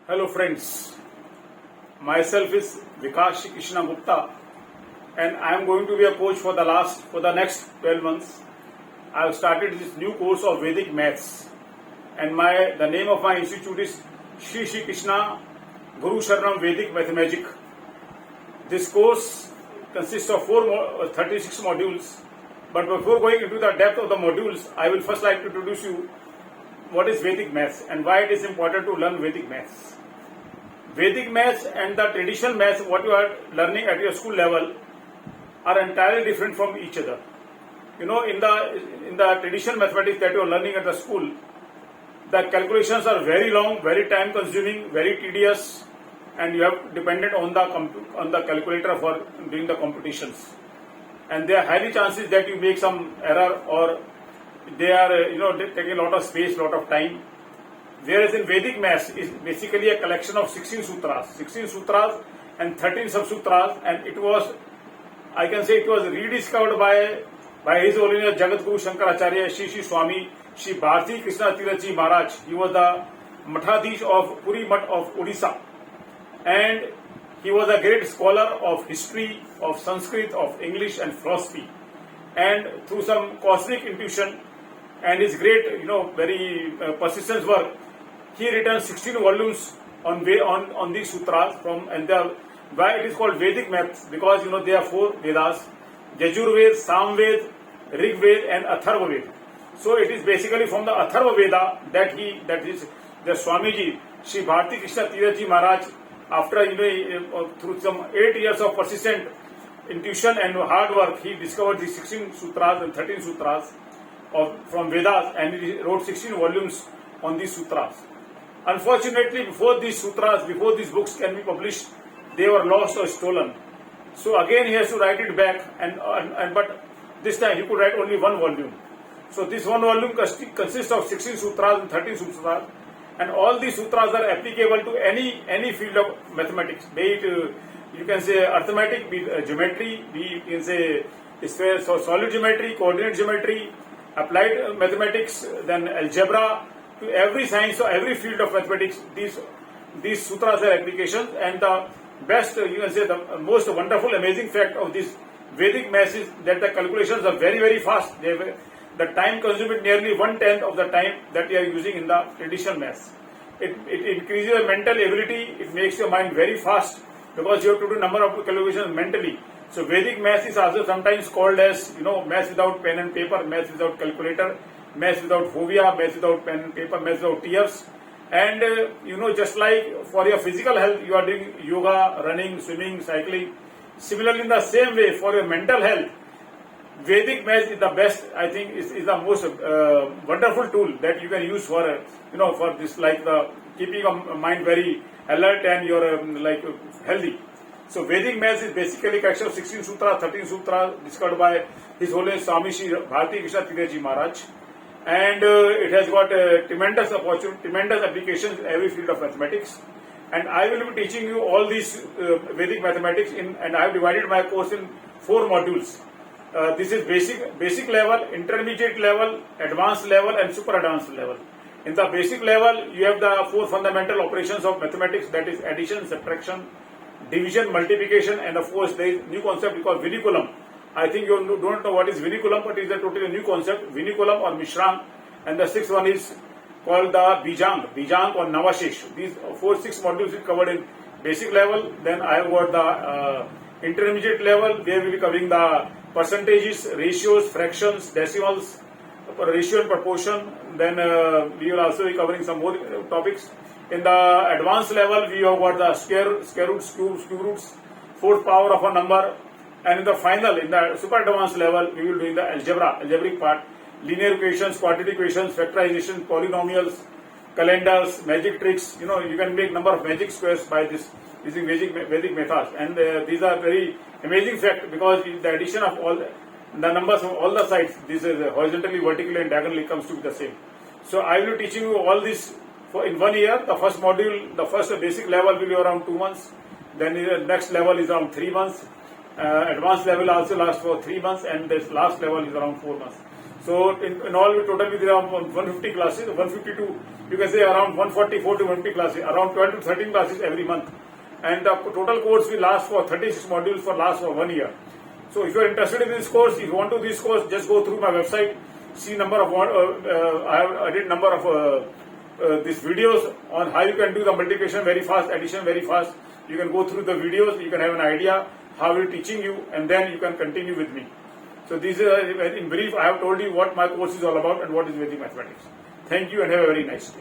Hello friends, myself is Vikash Krishna Gupta and I am going to be a coach for the next 12 months. I have started this new course of Vedic Maths and the name of my institute is Shri Shri Krishna Guru Sharanam Vedic Mathemagic. This course consists of 36 modules, but before going into the depth of the modules, I will first like to introduce you what is Vedic Maths and why it is important to learn Vedic Maths. Vedic Maths and the traditional maths, what you are learning at your school level, are entirely different from each other. You know, in the traditional mathematics that you are learning at the school, the calculations are very long, very time consuming, very tedious, and you have dependent on the calculator for doing the computations. And there are highly chances that you make some error or they are taking a lot of space, lot of time. Whereas in Vedic Maths is basically a collection of 16 sutras and 13 sub-sutras, and I can say it was rediscovered by His Holiness Jagat Guru Shankaracharya Shri Shri Swami Shri Bharti Krishna Tirath Maharaj. He was the Mathadish of Puri Math of Odisha, and he was a great scholar of history, of Sanskrit, of English and philosophy. And through some cosmic intuition and his great, very persistent work, he written 16 volumes on these sutras why it is called Vedic Maths, because there are 4 Vedas: Yajurved, Samved, Rigved and Atharva Ved. So it is basically from the Atharva Veda that the Swamiji Shri Bharti Krishna Tirath Maharaj, after through some 8 years of persistent intuition and hard work, he discovered the 16 sutras and 13 sutras from Vedas, and he wrote 16 volumes on these sutras. Unfortunately, before these books can be published, they were lost or stolen. So again he has to write it back, but this time he could write only one volume. So this one volume consists of 16 sutras and 13 sutras, and all these sutras are applicable to any field of mathematics, be it you can say arithmetic, be it geometry, you can say solid geometry, coordinate geometry, applied mathematics, then algebra. To every science or every field of mathematics, these sutras are applications. And the best, you can say, the most wonderful, amazing fact of this Vedic Maths is that the calculations are very, very fast. The time consumed nearly 1/10 of the time that we are using in the traditional maths. It increases your mental ability. It makes your mind very fast because you have to do number of calculations mentally. So Vedic Maths is also sometimes called as maths without pen and paper, maths without calculator, maths without phobia, maths without pen and paper, maths without tears. And just like for your physical health, you are doing yoga, running, swimming, cycling. Similarly, in the same way, for your mental health, Vedic Maths is the best. I think is the most wonderful tool that you can use for for this, like the keeping your mind very alert and you're healthy. So Vedic Maths is basically a collection of 16 sutras, 13 sutras discovered by His Holiness Swami Shri Bharti Krishna Tirath Maharaj. And it has got tremendous applications in every field of mathematics. And I will be teaching you all these Vedic mathematics and I have divided my course in 4 modules. This is basic level, intermediate level, advanced level and super advanced level. In the basic level, you have the 4 fundamental operations of mathematics, that is addition, subtraction, division, multiplication, and of course there is a new concept called Vinculum. I think you don't know what is Vinculum, but it is a totally new concept, Vinculum or Mishrang. And the 6th one is called the Bijang or Navashesh. These 6 modules are covered in basic level. Then I have got the intermediate level, where we will be covering the percentages, ratios, fractions, decimals, ratio and proportion. Then we will also be covering some more topics. In the advanced level, we have got the square roots, cube roots, 4th power of a number. And in the super advanced level, we will do the algebraic part, linear equations, quadratic equations, factorization, polynomials, calendars, magic tricks. You can make number of magic squares by this using Vedic methods. And these are very amazing fact, because the addition of all the numbers of all the sides, this is horizontally, vertically and diagonally comes to be the same. So I will be teaching you all this in 1 year. The first module, the first basic level will be around 2 months. Then the next level is around 3 months. Advanced level also lasts for 3 months, and this last level is around 4 months. So in all, totally there are 150 classes, 152, you can say around 144 to 150 classes, around 12 to 13 classes every month. And the total course will last for 36 modules for last for 1 year. So if you are interested in this course, if you want to do this course, just go through my website, see number of, I have added number of these videos on how you can do the multiplication very fast, addition very fast. You can go through the videos, you can have an idea how we're teaching you, and then you can continue with me. So these are, in brief, I have told you what my course is all about and what is Vedic mathematics. Thank you and have a very nice day.